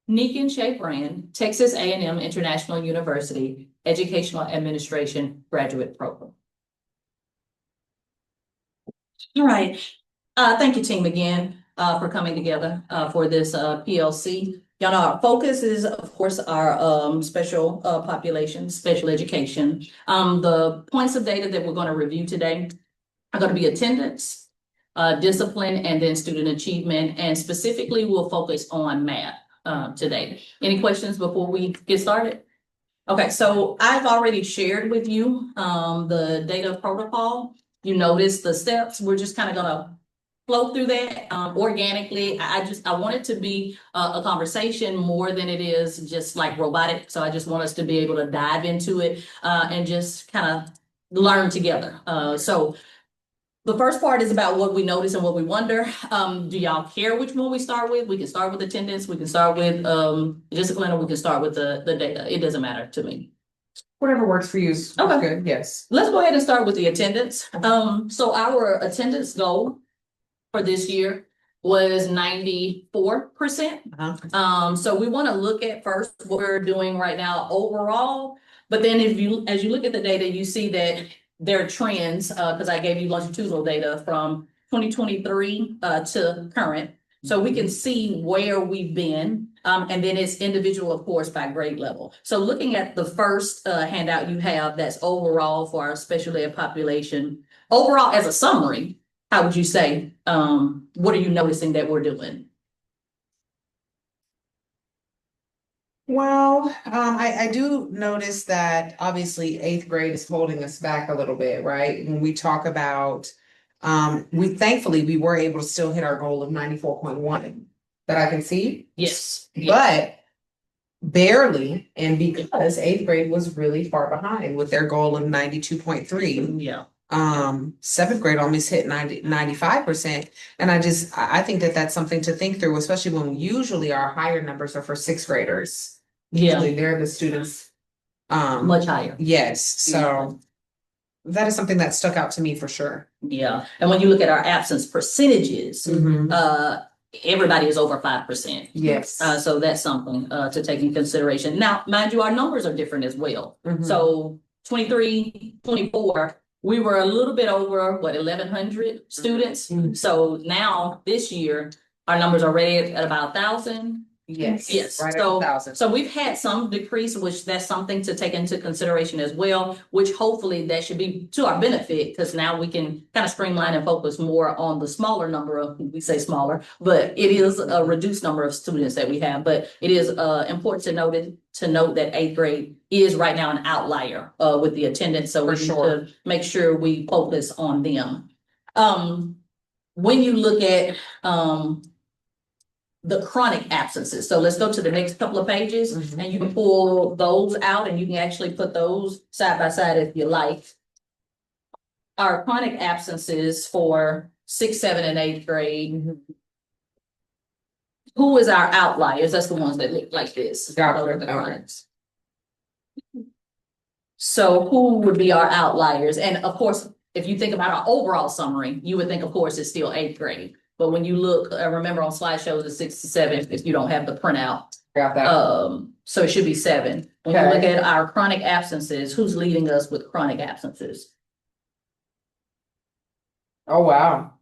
Nikin Shapran, Texas A&M International University Educational Administration Graduate Program. All right. Thank you, team, again for coming together for this PLC. Y'all know our focus is, of course, our special population, special education. The points of data that we're going to review today are going to be attendance, discipline, and then student achievement. And specifically, we'll focus on math today. Any questions before we get started? Okay, so I've already shared with you the data protocol. You notice the steps. We're just kind of going to flow through that organically. I want it to be a conversation more than it is just like robotic. So I just want us to be able to dive into it and just kind of learn together. So the first part is about what we notice and what we wonder. Do y'all care which one we start with? We can start with attendance, we can start with discipline, or we can start with the data. It doesn't matter to me. Whatever works for you is good. Yes. Let's go ahead and start with the attendance. So our attendance goal for this year was 94%. So we want to look at first what we're doing right now overall, but then as you look at the data, you see that there are trends, because I gave you longitudinal data from 2023 to current. So we can see where we've been, and then it's individual, of course, by grade level. So looking at the first handout you have, that's overall for our special ed population. Overall, as a summary, how would you say, what are you noticing that we're doing? Well, I do notice that obviously 8th grade is holding us back a little bit, right? When we talk about, thankfully we were able to still hit our goal of 94.1 that I can see. Yes. But barely, and because 8th grade was really far behind with their goal of 92.3. Yeah. 7th grade almost hit 95%. And I think that that's something to think through, especially when usually our higher numbers are for 6th graders. Usually they're the students much higher. Yes. So that is something that stuck out to me for sure. Yeah. And when you look at our absence percentages, everybody is over 5%. Yes. So that's something to take in consideration. Now, mind you, our numbers are different as well. So 23, 24, we were a little bit over 1,100 students. So now this year, our numbers are already at about 1,000. Yes. Right at 1,000. So we've had some decrease, which that's something to take into consideration as well, which hopefully that should be to our benefit, because now we can kind of streamline and focus more on the smaller number of, we say smaller, but it is a reduced number of students that we have. But it is important to note that 8th grade is right now an outlier with the attendance. So we need to make sure we focus on them. When you look at the chronic absences. So let's go to the next couple of pages and you can pull those out and you can actually put those side by side if you like. Our chronic absences for 6th, 7th, and 8th grade. Who is our outliers? That's the ones that look like this. So who would be our outliers? And of course, if you think about our overall summary, you would think, of course, it's still 8th grade. But when you look, remember on slideshows, it's 6 to 7 if you don't have the printout. Got that. So it should be 7. When you look at our chronic absences, who's leading us with chronic absences? Oh, wow.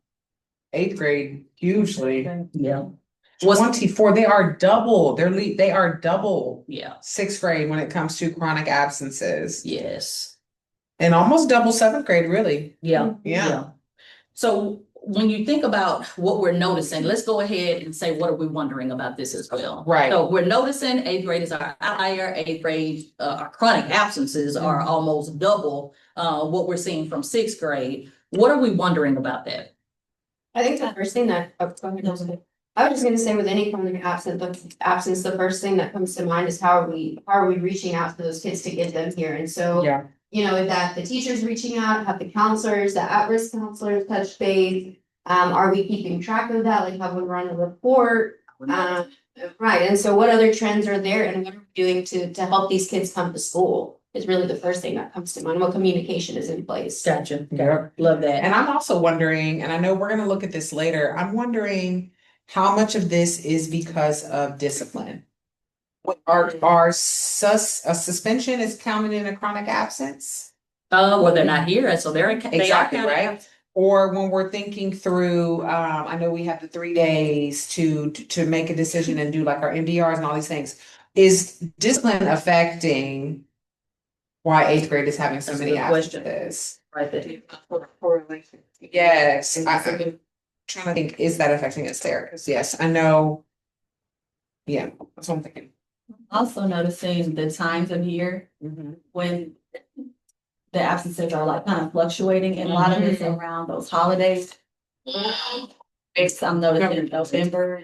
8th grade, hugely. Yeah. 24, they are double. They are double. Yeah. 6th grade when it comes to chronic absences. Yes. And almost double 7th grade, really. Yeah. So when you think about what we're noticing, let's go ahead and say, what are we wondering about this as well? Right. So we're noticing 8th grade is our outlier. 8th grade, our chronic absences are almost double what we're seeing from 6th grade. What are we wondering about that? I think the first thing that I was just going to say, with any chronic absence, the first thing that comes to mind is how are we reaching out to those kids to get them here? And so, that the teachers reaching out, have the counselors, the at-risk counselors touch base. Are we keeping track of that? Like, have we run a report? Right. And so what other trends are there, and what are we doing to help these kids come to school is really the first thing that comes to mind. What communication is in place. Gotcha. Yeah. Love that. And I'm also wondering, and I know we're going to look at this later, I'm wondering how much of this is because of discipline. Our a suspension is counted in a chronic absence? Well, they're not here, and so they are Exactly, counted right? out. Or when we're thinking through, I know we have the 3 days to make a decision and do like our MDRs and all these things. Is discipline affecting why eighth grade is having so That's a many good question. absences? Right there. Yes, I'm trying to think, is that affecting us there? Because yes, I know. Yeah, that's what I'm thinking. Also noticing the times of year when the absences are like kind of fluctuating, and a lot of it's around those holidays. I'm noticing November,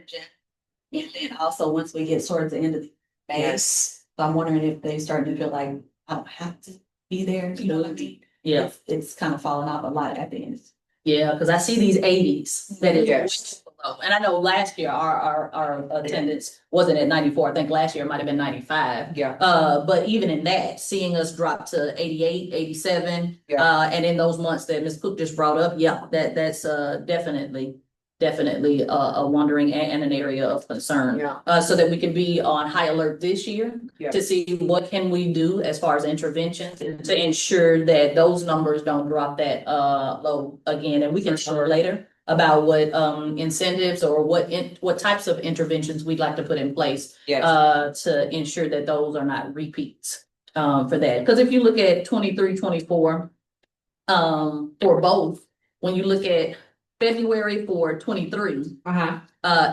and then also once we get towards the end of May. Yes. So I'm wondering if they starting to feel like I don't have to be there, you know what I mean? Yeah, It's kind of falling off a lot at the end. yeah, because I see these 80s that is Yes. below. And I know last year our attendance wasn't at 94. I think last year it might have been 95. Yeah. But even in that, seeing us drop to 88, 87, Yeah. and in those months that Ms. Cook just brought up, yeah, that's definitely a wondering and an area of concern. Yeah. So that we can be on high alert this year Yeah. to see what can we do as far as interventions to ensure that those numbers don't drop that low again. And we can talk later about what incentives or what types of interventions we'd like to put in place Yes. to ensure that those are not repeats for that. Because if you look at 23, 24, for both, when you look at February for 23,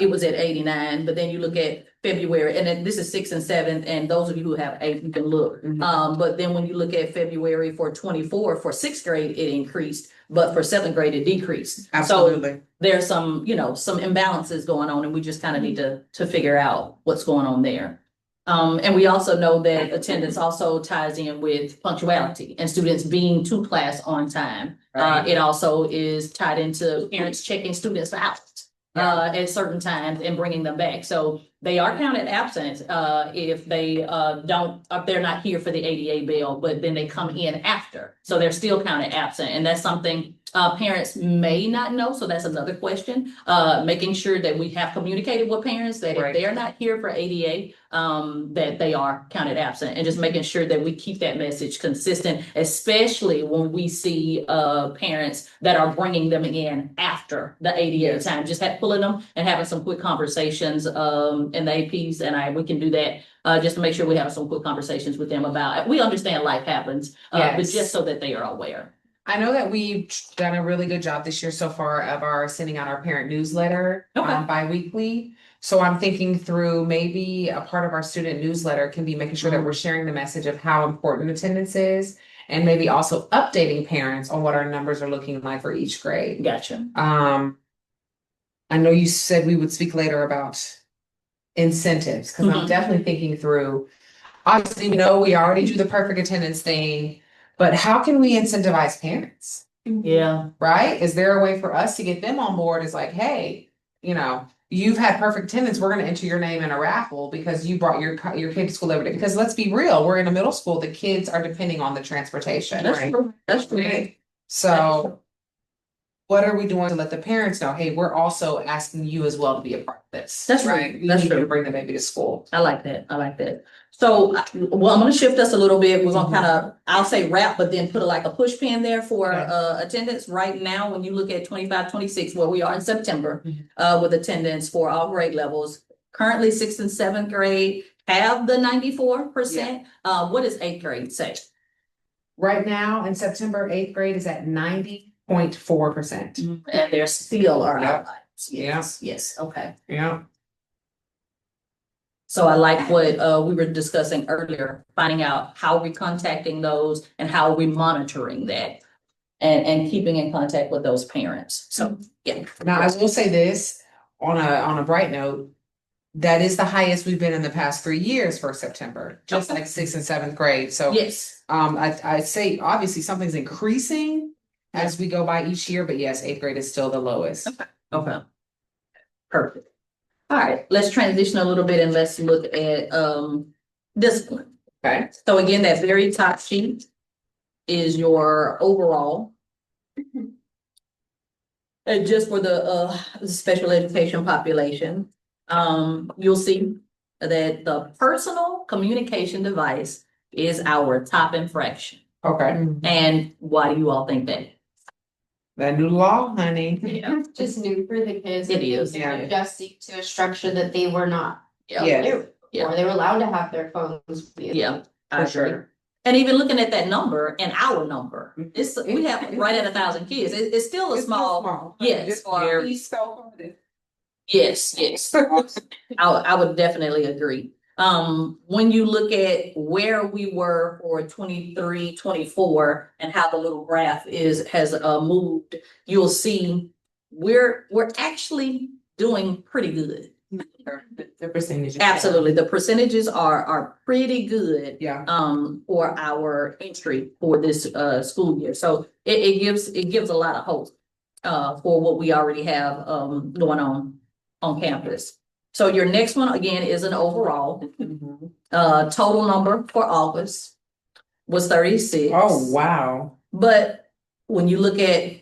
it was at 89, but then you look at February, and then this is 6th and 7th, and those of you who have 8, you can look. But then when you look at February for 24, for 6th grade, it increased, but for 7th grade, it decreased. Absolutely. So there's some, some imbalances going on, and we just kind of need to figure out what's going on there. And we also know that attendance also ties in with punctuality and students being to class on time. Right. It also is tied into parents checking students out at certain times and bringing them back. So they are counted absent if they if they're not here for the ADA bill, but then they come in after. So they're still counted absent. And that's something parents may not know. So that's another question. Making sure that we have communicated with parents that if they are not here for ADA, that they are counted absent, and just making sure that we keep that message consistent, especially when we see parents that are bringing them in after the ADA time, just pulling them and having some quick conversations in the APs, and we can do that just to make sure we have some quick conversations with them about, we understand life happens, but just so that they are aware. I know that we've done a really good job this year so far of our sending out our parent newsletter bi-weekly. So I'm thinking through maybe a part of our student newsletter can be making sure that we're sharing the message of how important attendance is, and maybe also updating parents on what our numbers are looking like for each grade. Gotcha. I know you said we would speak later about incentives, because I'm definitely thinking through, obviously, we know we already do the perfect attendance thing, but how can we incentivize parents? Yeah. Right? Is there a way for us to get them on board? It's like, hey, you've had perfect attendance. We're going to enter your name in a raffle because you brought your kid to school every day. Because let's be real, we're in a middle school. The kids are depending on the transportation. That's true. That's true. Right? So what are we doing to let the parents know, hey, we're also asking you as well to be a part of this. That's right. right. That's You need true. to bring the baby to school. I like that. I like that. So, well, I'm going to shift us a little bit. We're going to kind of, I'll say wrap, but then put like a push pin there for attendance. Right now, when you look at 25, 26, where we are in September, with attendance for all grade levels, currently 6th and 7th grade have the 94%. What does 8th grade say? Right now in September, 8th grade is at 90.4%. And there still are outliers. Yes. Yes. Okay. Yeah. So I like what we were discussing earlier, finding out how we're contacting those and how we're monitoring that and keeping in contact with those parents. So, yeah. Now, I will say this on a bright note, that is the highest we've been in the past 3 years for September, just like 6th and 7th grade. So yes, I'd say obviously something's increasing as we go by each year, but yes, 8th grade is still the lowest. Okay. Perfect. All right, let's transition a little bit and let's look at discipline. Okay. So again, that very top sheet is your overall. And just for the special education population, you'll see that the personal communication device is our top infraction. Okay, And why do you all think that? that new law, honey. Yeah. Just new for the kids. It is, yeah. Adjusting to a structure that they were not. Yeah. Yes. Or they were allowed to have their phones. with you. Yeah, I For agree. sure. And even looking at that number and our number, we have right at 1,000 kids. It's still a It's still small. Yes, Just or- very so. Yes, yes. I would definitely agree. When you look at where we were for 23, 24, and how the little graph has moved, you'll see we're actually doing pretty good. The percentage. Absolutely. The percentages are pretty good. Yeah. For our entry for this school year. So it gives a lot of hope for what we already have going on campus. So your next one again is an overall. Total number for August was 36. Oh, wow. But when you look at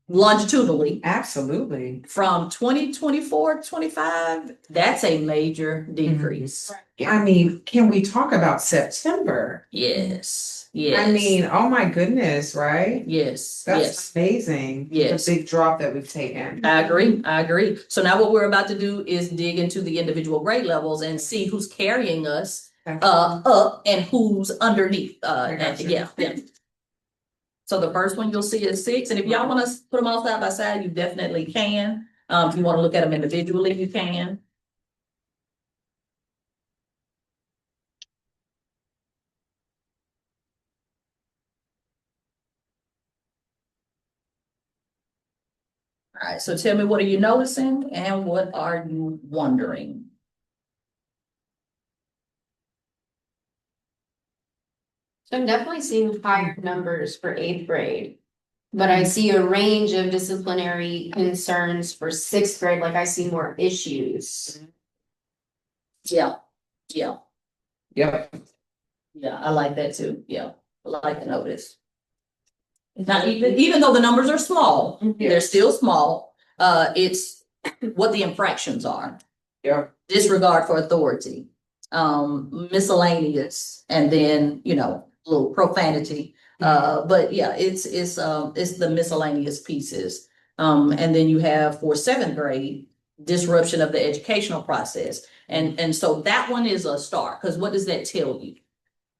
longitudinally Absolutely. from 2024 25, that's a major decrease. I mean, can we talk about September? Yes, yes. I mean, oh my goodness, right? Yes, That's yes. amazing. Yes. The big drop that we've taken. I agree. So now what we're about to do is dig into the individual grade levels and see who's carrying us up and who's underneath. I And gotcha. yeah. So the first one you'll see is 6, and if y'all want to put them all side by side, you definitely can. If you want to look at them individually, you can. All right, so tell me, what are you noticing and what are you wondering? So I'm definitely seeing higher numbers for 8th grade. But I see a range of disciplinary concerns for 6th grade, like I see more issues. Yeah. Yep. Yeah, I like that too. Yeah, I like to notice. Not even though the numbers are small, they're still small. It's what the infractions are. Yeah. Disregard for authority, miscellaneous, and then, a little profanity. But yeah, it's the miscellaneous pieces. And then you have for 7th grade, disruption of the educational process. And so that one is a star, because what does that tell you?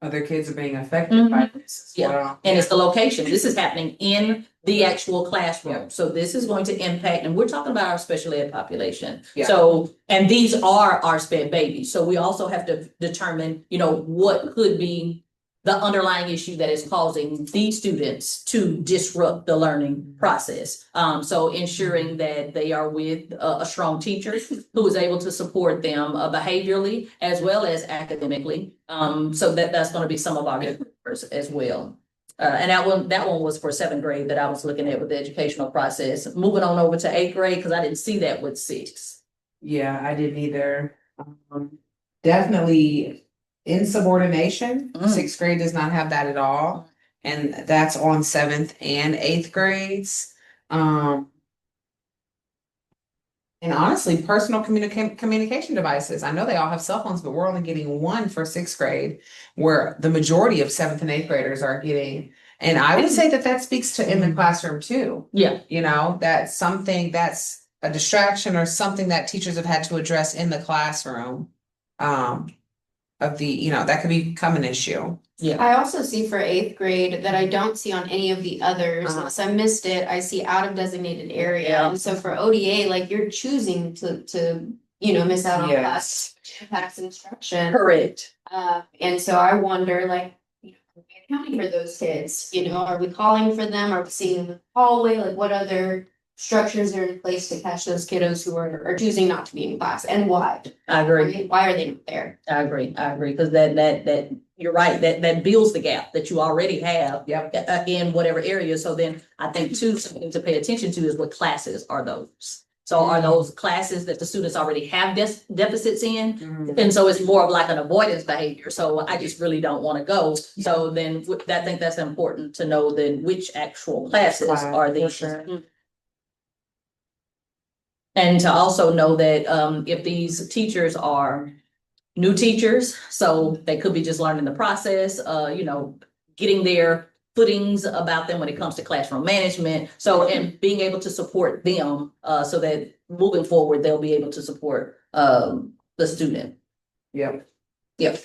Other kids are being affected by this as Yeah. well. And it's the location. This is happening in the actual classroom. Yeah. So this is going to impact, and we're talking about our special ed population. Yeah. So, and these are our SPED babies. So we also have to determine, what could be the underlying issue that is causing these students to disrupt the learning process. So ensuring that they are with a strong teacher who is able to support them behaviorally as well as academically. So that's going to be some of our members as well. And that one was for 7th grade that I was looking at with the educational process. Moving on over to 8th grade, because I didn't see that with 6. Yeah, I didn't either. Definitely insubordination. 6th grade does not have that at all. And that's on 7th and 8th grades. And honestly, personal communication devices. I know they all have cell phones, but we're only getting one for 6th grade, where the majority of 7th and 8th graders are getting. And I would say that speaks to in the classroom too. Yeah. That's something that's a distraction or something that teachers have had to address in the classroom. That could become an issue. Yeah. I also see for 8th grade that I don't see on any of the others, unless I missed it, I see out of designated area. Yeah. And so for ODA, like you're choosing to miss out on class, impacts instruction. Correct. And so I wonder, like, are we accounting for those kids? Are we calling for them? Are we seeing them in the hallway? Like, what other structures are in place to catch those kiddos who are choosing not to be in class, and why? I agree. Right? Why are they not there? I agree, because that you're right, that builds the gap that you already have. Yep. In whatever area. So then I think too, something to pay attention to is what classes are those. So are those classes that the students already have deficits in? And so it's more of like an avoidance behavior. So I just really don't want to go. So then I think that's important to know then which actual classes are these. Sure. And to also know that if these teachers are new teachers, so they could be just learning the process, getting their footings about them when it comes to classroom management. So, and being able to support them, so that moving forward, they'll be able to support, the student. Yep. Yep,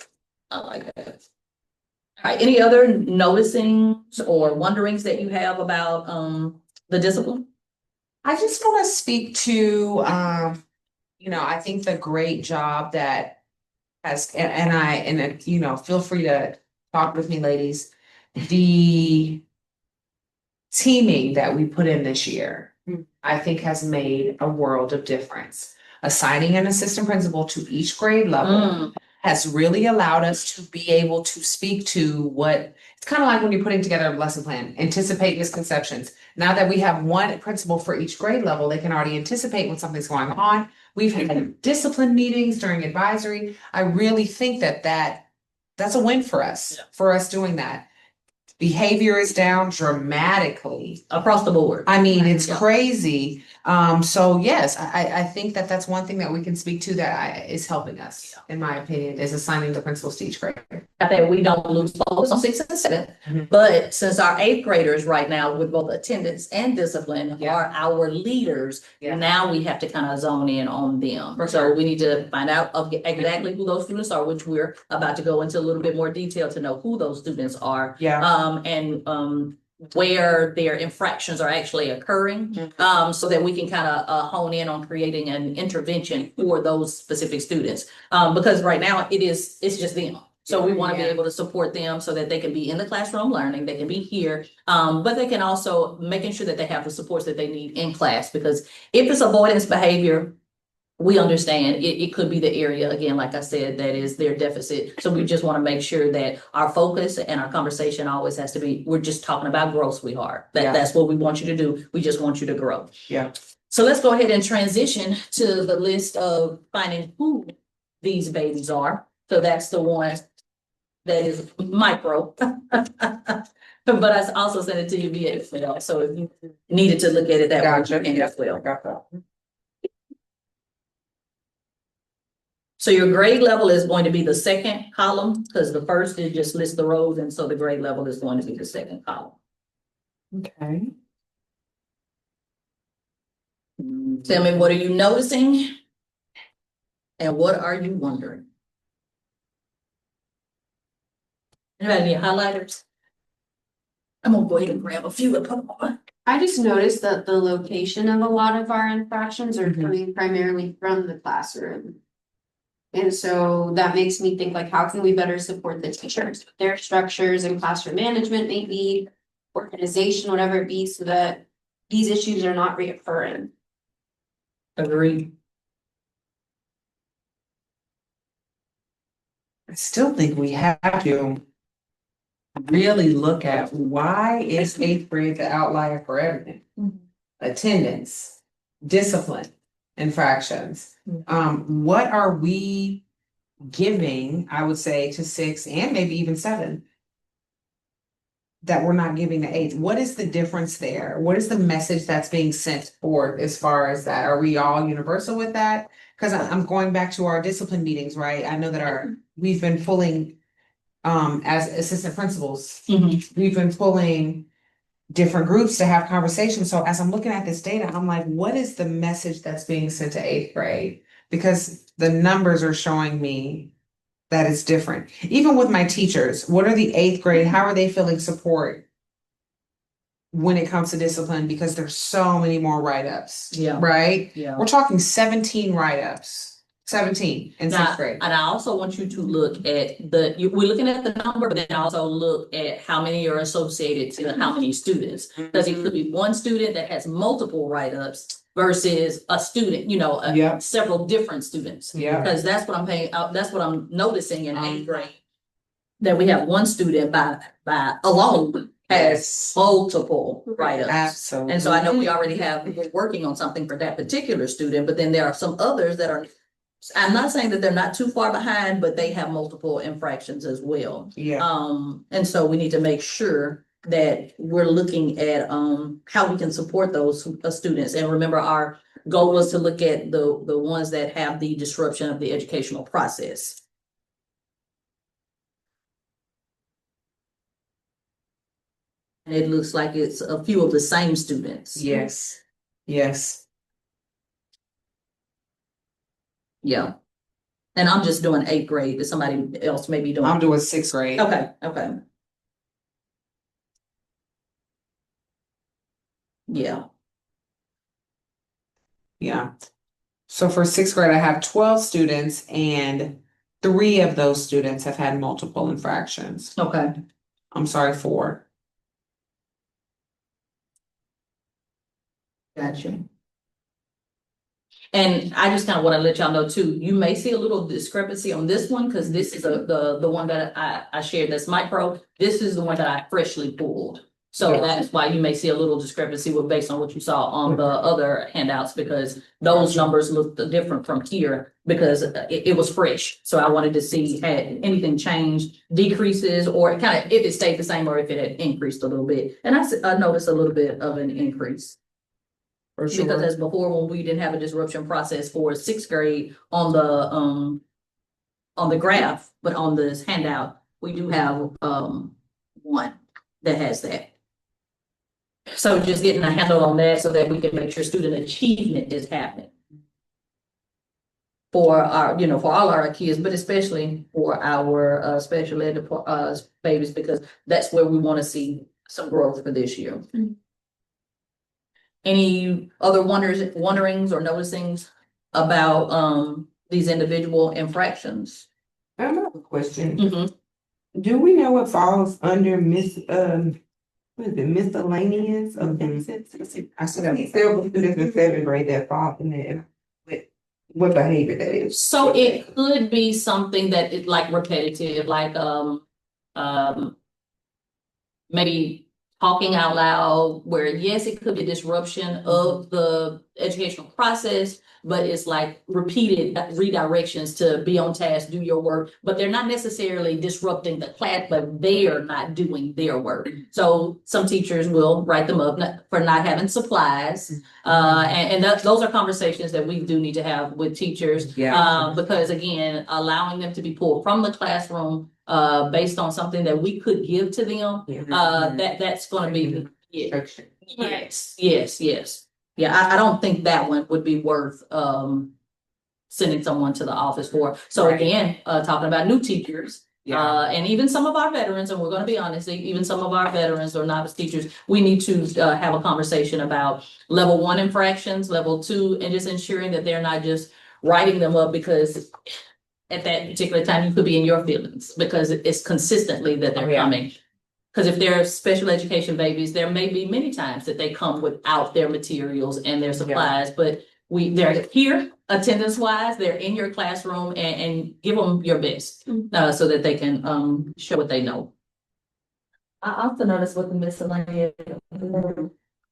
I like that. All right, any other noticings or wonderings that you have about, the discipline? I just want to speak to, I think the great job that has, feel free to talk with me, ladies. The teaming that we put in this year, I think has made a world of difference. Assigning an assistant principal to each grade level has really allowed us to be able to speak to what, it's kind of like when you're putting together a lesson plan, anticipate misconceptions. Now that we have one principal for each grade level, they can already anticipate when something's going on. We've had discipline meetings during advisory. I really think that's a win for us doing that. Behavior is down dramatically. Across the board. I mean, it's Yeah. crazy. So yes, I think that's one thing that we can speak to that is helping us, in my opinion, is assigning the principals to each grade. That we don't lose focus on 6th and 7th, but since our 8th graders right now with both attendance and discipline are our leaders, now we have to kind of zone in on them. So we need to find out exactly who those students are, which we're about to go into a little bit more detail to know who those students are. Where their infractions are actually occurring, so that we can kind of hone in on creating an intervention for those specific students. Because right now it's just them. So we want to be able to support them so that they can be in the classroom learning, they can be here, but they can also making sure that they have the supports that they need in class. Because if it's avoidance behavior, we understand it could be the area, again, like I said, that is their deficit. So we just want to make sure that our focus and our conversation always has to be, we're just talking about growth, sweetheart. That's what we want you to do. We just want you to grow. Yeah. So let's go ahead and transition to the list of finding who these babies are. So that's the one that is micro. But I also sent it to you via email. So if you needed to look at it that way, you can as well. Got that. So your grade level is going to be the second column, because the first is just list the rows, and so the grade level is going to be the second column. Okay. Tell me, what are you noticing? And what are you wondering? Anybody need highlighters? I'm gonna go ahead and grab a few and put them on. I just noticed that the location of a lot of our infractions are coming primarily from the classroom. And so that makes me think, like, how can we better support the teachers, with their structures and classroom management, maybe organization, whatever it be, so that these issues are not reoccurring. Agreed. I still think we have to really look at why is 8th grade the outlier for everything? Attendance, discipline, infractions. What are we giving, I would say, to 6 and maybe even 7 that we're not giving to 8? What is the difference there? What is the message that's being sent forth as far as that? Are we all universal with that? Because I'm going back to our discipline meetings, right? I know that we've been pulling as assistant principals, we've been pulling different groups to have conversations. So as I'm looking at this data, I'm like, what is the message that's being sent to 8th grade? Because the numbers are showing me that it's different. Even with my teachers, what are the 8th grade? How are they feeling support when it comes to discipline? Because there's so many more write-ups, right? Yeah. We're talking 17 write-ups. 17 in 6th grade. And I also want you to look at we're looking at the number, but then also look at how many are associated to how many students. Because it could be one student that has multiple write-ups versus a student, several different students. Because that's what that's what I'm noticing in 8th grade. That we have one student by alone has multiple write-ups. Absolutely. And so I know we're working on something for that particular student, but then there are some others that are, I'm not saying that they're not too far behind, but they have multiple infractions as well. And so we need to make sure that we're looking at how we can support those students. And remember, our goal was to look at the ones that have the disruption of the educational process. And it looks like it's a few of the same students. Yes, yes. Yeah. And I'm just doing 8th grade, but somebody else may be doing. I'm doing 6th grade. Okay, okay. Yeah, Yeah. So for 6th grade, I have 12 students and 3 of those students have had multiple infractions. okay. I'm sorry, 4. Gotcha. And I just kind of want to let y'all know too, you may see a little discrepancy on this one, because this is the one that I shared that's micro. This is the one that I freshly pulled. So Yeah. that's why you may see a little discrepancy based on what you saw on the other handouts, because those numbers look different from here because it was fresh. So I wanted to see had anything changed, decreases, or kind of if it stayed the same or if it had increased a little bit. And I noticed a little bit of an increase. For Because sure. as before, when we didn't have a disruption process for 6th grade on the graph, but on this handout, we do have one that has that. So just getting a handle on that so that we can make sure student achievement is happening for our, for all our kids, but especially for our special ed babies, because that's where we want to see some growth for this year. Any other wonderings or noticings about these individual infractions? I have a question. Mhm. Do we know what falls under what is it, miscellaneous offenses? I still have several students in 7th grade that fall in there. What behavior that is? So it could be something that is like repetitive, like maybe talking out loud, where yes, it could be disruption of the educational process, but it's like repeated redirections to be on task, do your work, but they're not necessarily disrupting the class, but they are not doing their work. So some teachers will write them up for not having supplies. And those are conversations that we do need to have with teachers. Yeah. Because again, allowing them to be pulled from the classroom based on something that we could give to them, that's gonna be, yes. Yeah, I don't think that one would be worth sending someone to the office for. So Right. again, talking about new teachers. Yeah. And even some of our veterans, and we're gonna be honest, even some of our veterans or novice teachers, we need to have a conversation about level 1 infractions, level 2, and just ensuring that they're not just writing them up because at that particular time you could be in your feelings because it's consistently that they're coming. Because if they're special education babies, there may be many times that they come without their materials and their supplies, but they're here attendance wise, they're in your classroom and give them your best so that they can show what they know. I also noticed with the miscellaneous,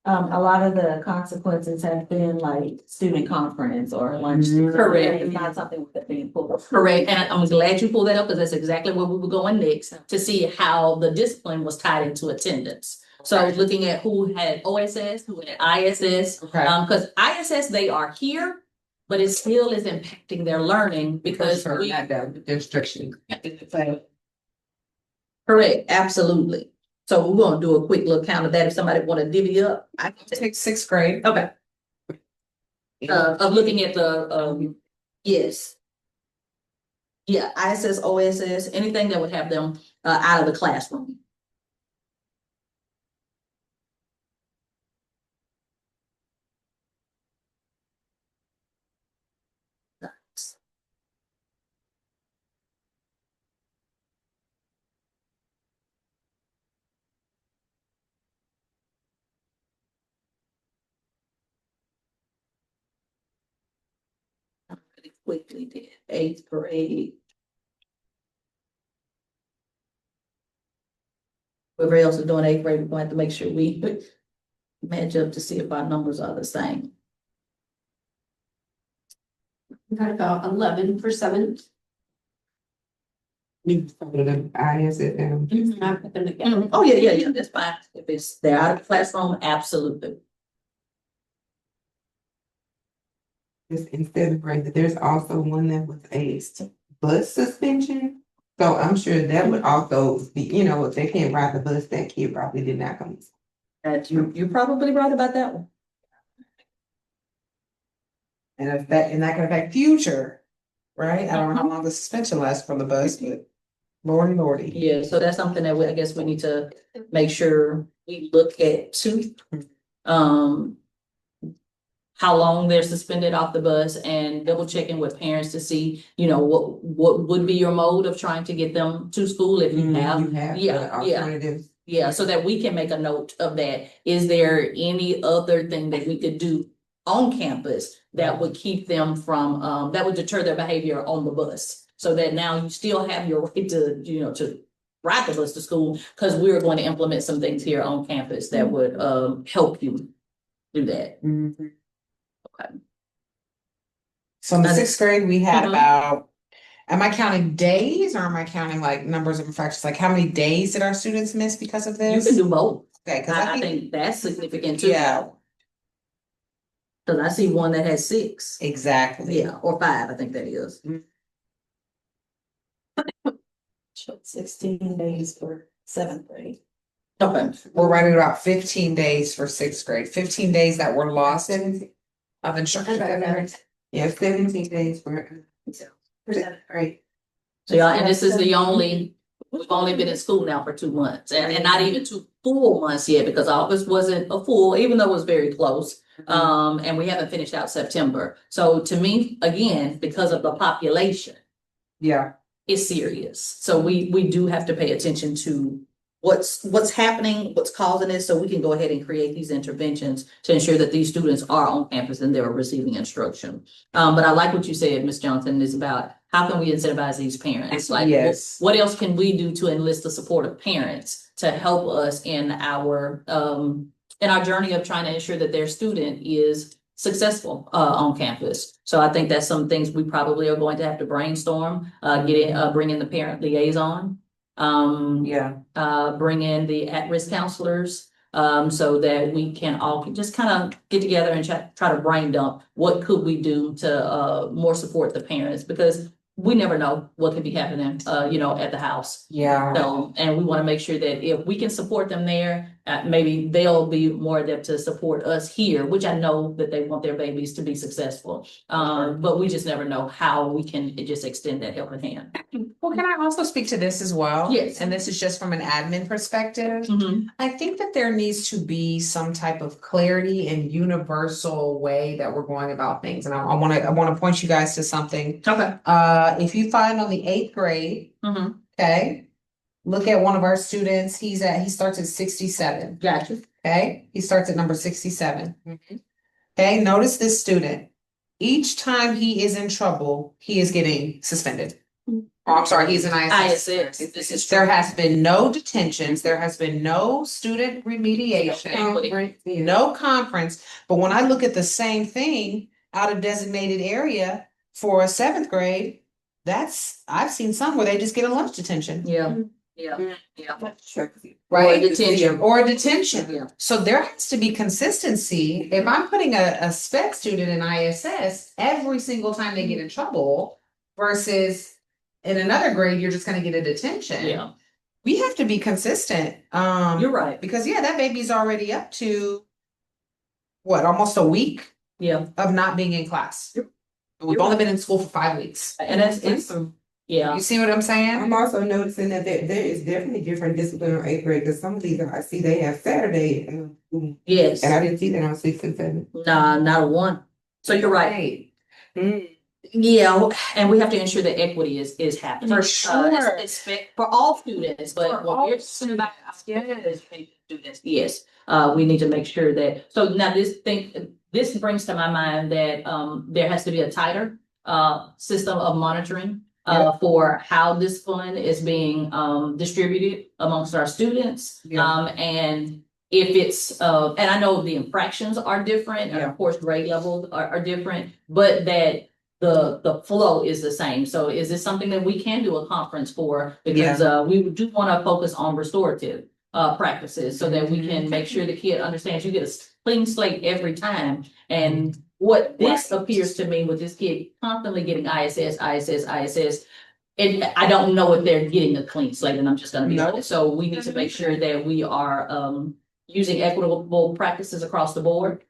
a lot of the consequences have been like student conference or lunch. Correct. It's not something that's being pulled up. Correct, and I'm glad you pulled that up because that's exactly where we were going next to see how the discipline was tied into attendance. So looking at who had OSS, who had ISS, because ISS, they are here, but it still is impacting their learning because the instruction. correct, absolutely. So we're gonna do a quick little count of that. If somebody want to divvy up, I can take. Take 6th grade. Okay. Of looking at the yes. Yeah, ISS, OSS, anything that would have them out of the classroom. Pretty quickly did 8th grade. Whoever else is doing 8th grade, we're going to have to make sure we match up to see if our numbers are the same. Got about 11 for 7th. You put the ISS down. I put them together. Oh, yeah, that's fine. If they're out of the classroom, absolutely. Just in 7th grade, there's also one that was a bus suspension. So I'm sure that would also be, you know, if they can't ride the bus, that kid probably did not come. That you're probably right about that one. And that can affect future, right? I don't know how long the suspension lasts from the bus, but lordy, lordy. Yeah, so that's something that I guess we need to make sure we look at too. Um, how long they're suspended off the bus and double checking with parents to see, you know, what would be your mode of trying to get them to school if you have. You have Yeah, alternatives. Yeah, so that we can make a note of that. Is there any other thing that we could do on campus that would keep them from, that would deter their behavior on the bus? So that now you still have your right to, you know, to ride the bus to school, because we're going to implement some things here on campus that would, help you do that. Mhm. Okay. So in the sixth grade, we had Mhm. about, am I counting days or am I counting like numbers of infractions? Like how many days did our students miss because of You this? can do both. Okay, because I think that's significant too. yeah, Cause I see one that has 6. exactly. Yeah, or 5, I think that is. 16 days for 7th grade. Okay. We're right at about 15 days for sixth grade, 15 days that were lost 17, of instruction. yeah, 17 days for right. So y'all, and this is the only, we've only been in school now for 2 months, and not even 2 full months yet, because August wasn't a full, even though it was very close. And we haven't finished out September. So to me, again, because of the population, Yeah, it's serious. So we do have to pay attention to what's happening, what's causing it, so we can go ahead and create these interventions to ensure that these students are on campus and they're receiving instruction. But I like what you said, Ms. Johnson, is about how can we incentivize these parents? Like, yes. what else can we do to enlist the support of parents to help us in our journey of trying to ensure that their student is successful on campus? So I think that's some things we probably are going to have to brainstorm, bring in the parent liaison, bring in the at-risk counselors, so that we can all just kind of get together and try to brain dump what could we do to more support the parents, because we never know what could be happening, you know, at the house. Yeah, So, and we want to make sure that if we can support them there, maybe they'll be more adept to support us here, which I know that they want their babies to be successful. But we just never know how we can just extend that helping hand. well, can I also speak to this as well? Yes. And this is just from an admin perspective. Mhm. I think that there needs to be some type of clarity and universal way that we're going about things. And I want to point you guys to something. Okay. If you find on the 8th grade, Mhm. okay, look at one of our students. He starts at 67. Gotcha. Okay, he starts at number 67. Okay, notice this student. Each time he is in trouble, he is getting suspended. Oh, I'm sorry, he's an ISS. This is There has been no detentions, there has been no student remediation, no conference. But when I look at the same thing out of designated area for a 7th grade, I've seen some where they just get a lunch detention. Yeah, yeah. Right? Or detention. Or a detention. Yeah. So there has to be consistency. If I'm putting a spec student in ISS every single time they get in trouble versus in another grade, you're just gonna get a detention. Yeah, We have to be consistent. you're right. Because that baby's already up to what, almost a week Yeah, of not being in class. Yep. And we've only been in school for 5 weeks. and it's yeah. You see what I'm saying? I'm also noticing that there is definitely different discipline on 8th grade, because some of these, I see they have Saturday, Yes. and I didn't see that on 6 and 7. Nah, not a one. So you're right. Yeah, and we have to ensure that equity is happening. For sure. For all students, but For what all we're talking about students, yes. We need to make sure that, so now this brings to my mind that there has to be a tighter system of monitoring for how this fund is being distributed amongst our students. And if it's and I know the infractions are different, and of course grade levels are different, but that the flow is the same. So is this something that we can do a conference for? Because we do want to focus on restorative practices, so that we can make sure the kid understands you get a clean slate every time. And what this appears to me with this kid constantly getting ISS, I don't know if they're getting a clean slate, and I'm just gonna be No. honest. So we need to make sure that we are using equitable practices across the board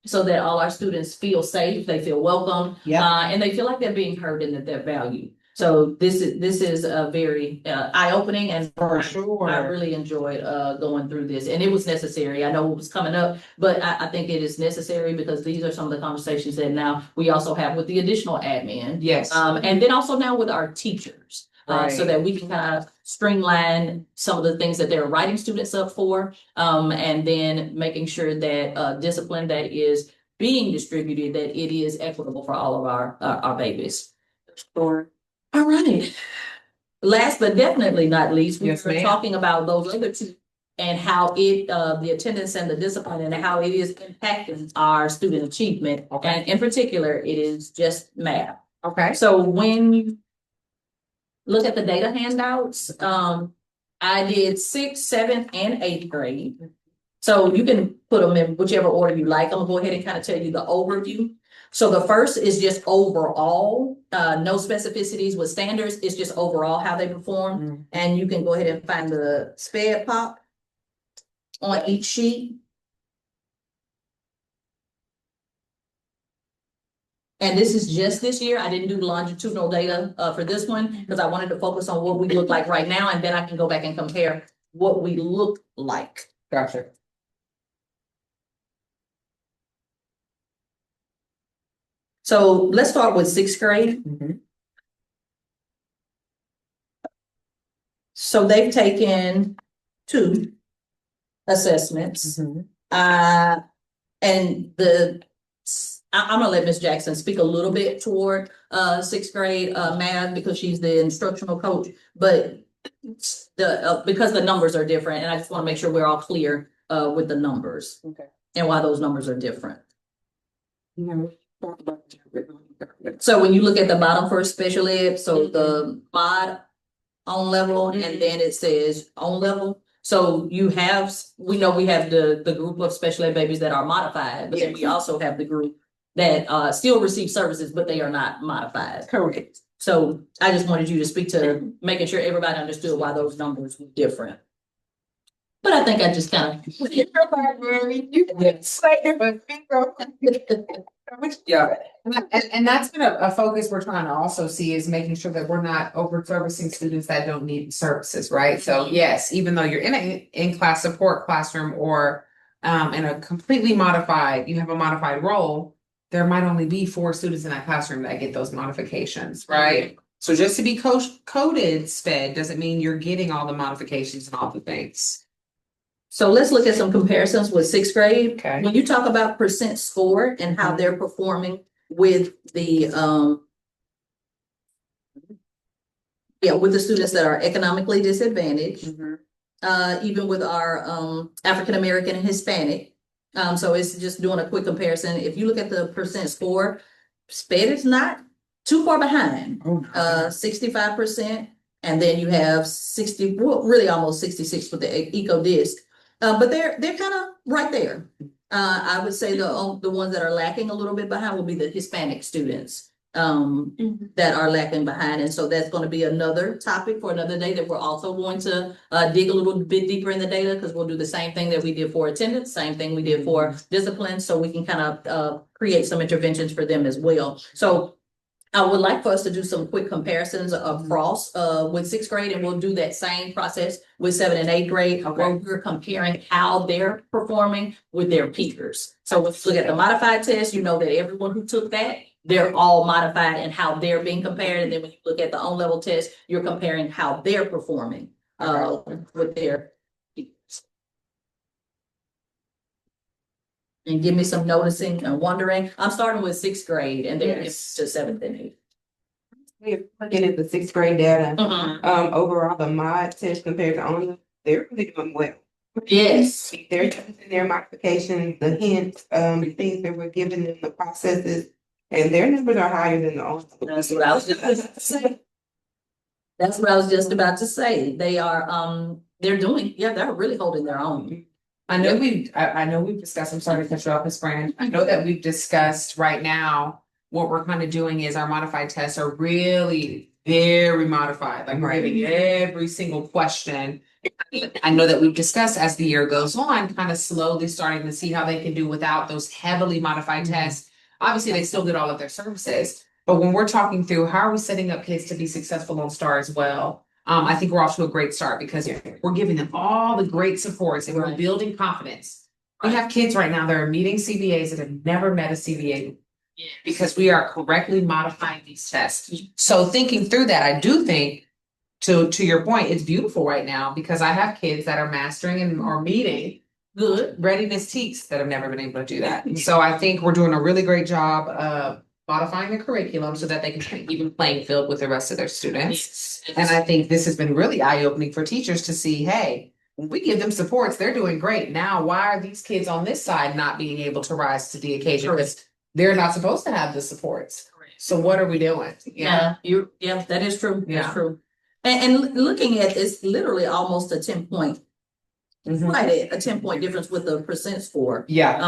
so that all our students feel safe, they feel welcome, and they feel like they're being heard and that they're valued. So this is a very eye-opening, and For I sure. really enjoyed going through this, and it was necessary. I know it was coming up, but I think it is necessary because these are some of the conversations that now we also have with the additional admin. Yes. And then also now with our teachers. So Right. that we can kind of streamline some of the things that they're writing students up for. And then making sure that discipline that is being distributed, that it is equitable for all of our babies. Sure. All right. Last but definitely not least, we Yes, were ma'am. talking about those other two and how it, the attendance and the discipline and how it is impacting our student achievement. Okay. And in particular, it is just math. Okay. So when you look at the data handouts, I did 6th, 7th, and 8th grade. So you can put them in whichever order you like. I'm gonna go ahead and kind of tell you the overview. So the first is just overall, no specificities with standards. It's just overall how they perform. And you can go ahead and find the sped pop on each sheet. And this is just this year. I didn't do longitudinal data for this one because I wanted to focus on what we look like right now, and then I can go back and compare what we look like. Gotcha. So let's start with 6th grade. So they've taken 2 assessments. And I'm gonna let Ms. Jackson speak a little bit toward 6th grade math because she's the instructional coach, but because the numbers are different, and I just want to make sure we're all clear with the numbers. Okay. And why those numbers are different. So when you look at the bottom for special ed, so the mod on level, and then it says on level. So you have, we know we have the group of special ed babies that are modified, but then we also have the group that still receive services, but they are not modified. Correct. So I just wanted you to speak to making sure everybody understood why those numbers were different. But I think I just kind of. Yeah. And that's been a focus we're trying to also see is making sure that we're not over servicing students that don't need services, right? So yes, even though you're in a in-class support classroom or in a completely modified, you have a modified role, there might only be 4 students in that classroom that get those modifications, right? So just to be coded SPED doesn't mean you're getting all the modifications and all the things. So let's look at some comparisons with 6th grade. Okay. When you talk about percent score and how they're performing with the with the students that are economically disadvantaged, even with our African American and Hispanic. So it's just doing a quick comparison. If you look at the percent score, SPED is not too far behind. 65%, and then you have 60, well, really almost 66 with the eco disc. But they're kind of right there. I would say the ones that are lacking a little bit behind will be the Hispanic students that are lacking behind. And so that's going to be another topic for another day that we're also going to dig a little bit deeper in the data, because we'll do the same thing that we did for attendance, same thing we did for discipline, so we can kind of create some interventions for them as well. So I would like for us to do some quick comparisons across with 6th grade, and we'll do that same process with 7th and 8th grade, where we're comparing how they're performing with their peers. So let's look at the modified test. You know that everyone who took that, they're all modified and how they're being compared. And then when you look at the on-level test, you're comparing how they're performing with their peers. And give me some noticing and wondering. I'm starting with 6th grade and then to 7th and 8th. We're looking at the 6th grade data. Overall, the mod test compared to only, they're really doing well. Yes. They're using their modifications, the hints, the things that we're giving them, the processes, and their numbers are higher than the only. That's what I was just about to say. That's what I was just about to say. They are they're doing, they're really holding their own. I know we've discussed, I'm sorry to cut you off, Ms. Brand. I know that we've discussed right now, what we're kind of doing is our modified tests are really very modified, like we're Right. giving every single question. I know that we've discussed as the year goes on, kind of slowly starting to see how they can do without those heavily modified tests. Obviously, they still get all of their services, but when we're talking through how are we setting up kids to be successful on STAR as well, I think we're off to a great start because we're giving them all the great supports and we're Right. building confidence. We have kids right now that are meeting CBAs that have never met a CBA because we are correctly modifying these tests. So thinking through that, I do think to your point, it's beautiful right now because I have kids that are mastering and are meeting Good. readiness teaks that have never been able to do that. So I think we're doing a really great job of modifying the curriculum so that they can have an even playing field with the rest of their students. And I think this has been really eye-opening for teachers to see, hey, when we give them supports, they're doing great. Now, why are these kids on this side not being able to rise to the occasion? Because they're not supposed to have the supports. So what are we doing? Yeah, that is true. Yeah. That's true. And looking at it's literally almost a 10-point, Mhm. right, a 10-point difference with the percent score. Yeah.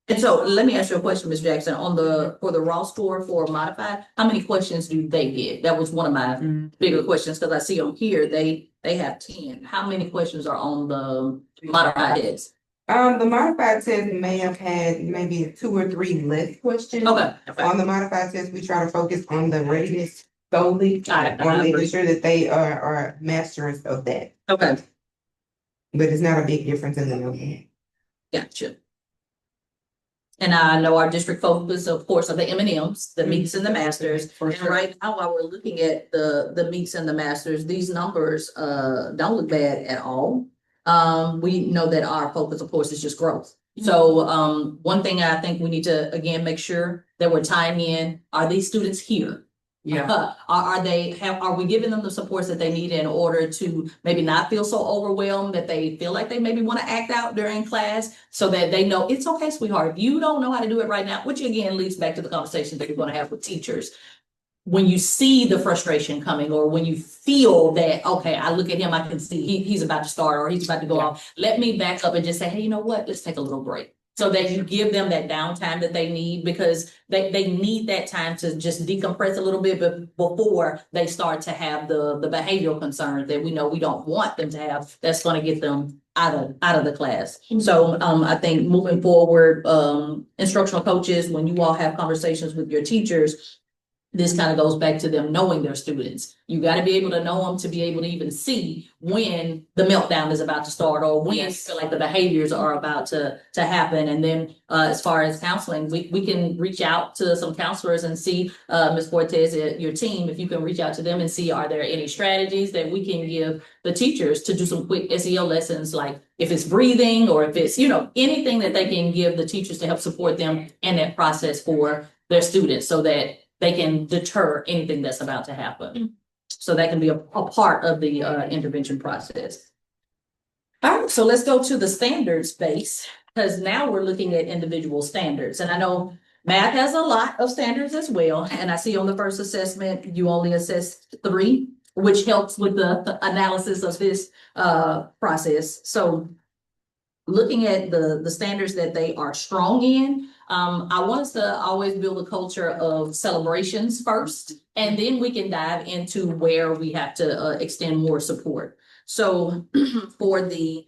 And so let me ask you a question, Ms. Jackson, for the raw score for modified, how many questions do they get? That was one of my bigger questions, because I see on here, they have 10. How many questions are on the modified test? The modified test may have had maybe 2 or 3 less questions. Okay. On the modified test, we try to focus on the readiness solely, I on agree. making sure that they are masters of that. Okay, But it's not a big difference in the number. gotcha. And I know our district focus, of course, are the M&Ms, the meets and the masters. For And right now, while we're looking at the meets and the masters, these numbers don't look bad at all. We know that our focus, of course, is just growth. So one thing I think we need to again make sure that we're tying in, are these students here? Yeah. Are we giving them the supports that they need in order to maybe not feel so overwhelmed that they feel like they maybe want to act out during class, so that they know it's okay, sweetheart. If you don't know how to do it right now, which again leads back to the conversation that you're going to have with teachers. When you see the frustration coming, or when you feel that, okay, I look at him, I can see he's about to start or he's about to go off. Let me back up and just say, hey, you know what? Let's take a little break. So that you give them that downtime that they need, because they need that time to just decompress a little bit before they start to have the behavioral concerns that we know we don't want them to have. That's going to get them out of the class. So I think moving forward, instructional coaches, when you all have conversations with your teachers, this kind of goes back to them knowing their students. You got to be able to know them to be able to even see when the meltdown is about to start, or when you feel like the behaviors are about to happen. And then as far as counseling, we can reach out to some counselors and see, Ms. Cortez, your team, if you can reach out to them and see, are there any strategies that we can give the teachers to do some quick SEL lessons, like if it's breathing or if it's, anything that they can give the teachers to help support them in that process for their students, so that they can deter anything that's about to happen. So that can be a part of the intervention process. All right, so let's go to the standards base, because now we're looking at individual standards. And I know math has a lot of standards as well. And I see on the first assessment, you only assessed 3, which helps with the analysis of this process. So looking at the standards that they are strong in, I want us to always build a culture of celebrations first, and then we can dive into where we have to extend more support. So for the,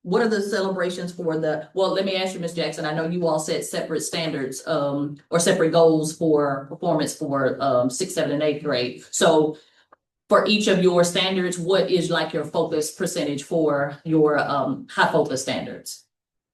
what are the celebrations for well, let me ask you, Ms. Jackson, I know you all set separate standards or separate goals for performance for 6th, 7th, and 8th grade. So for each of your standards, what is like your focus percentage for your high focus standards?